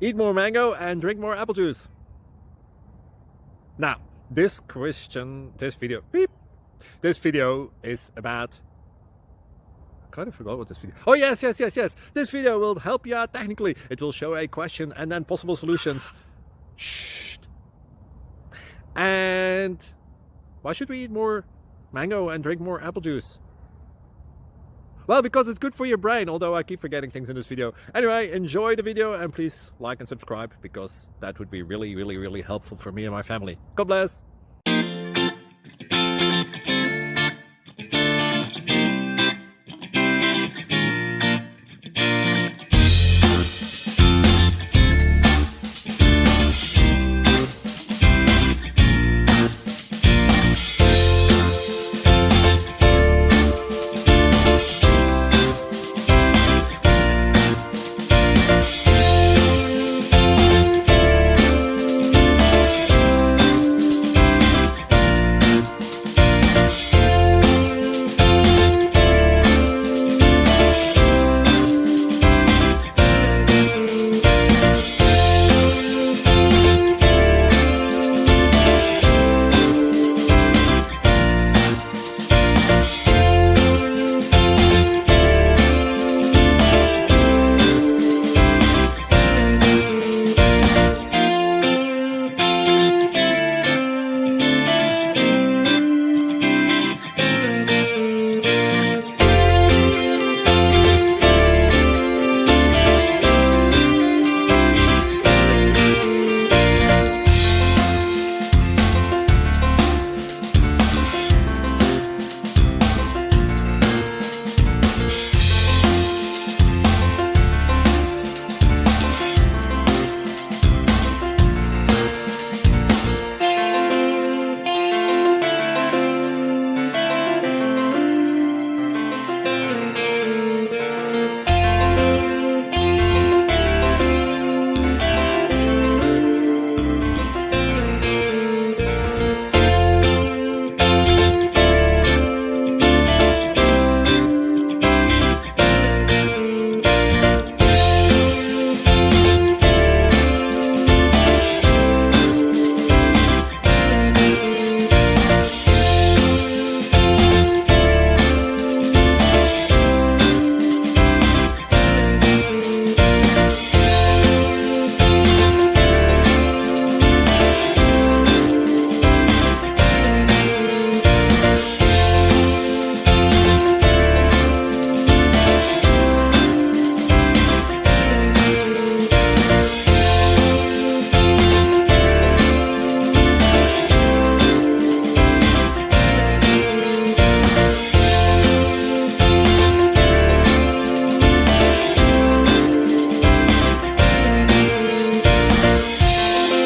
Eat more mango and drink more apple juice. Now, this video is about... I kind of forgot what this video... Oh, yes. This video will help you out technically. It will show a question and then possible solutions. Shh. And why should we eat more mango and drink more apple juice? Well, because it's good for your brain, although I keep forgetting things in this video. Anyway, enjoy the video and please like and subscribe, because that would be really helpful for me and my family. God bless!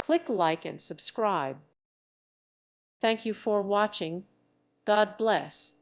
Click like and subscribe. Thank you for watching. God bless.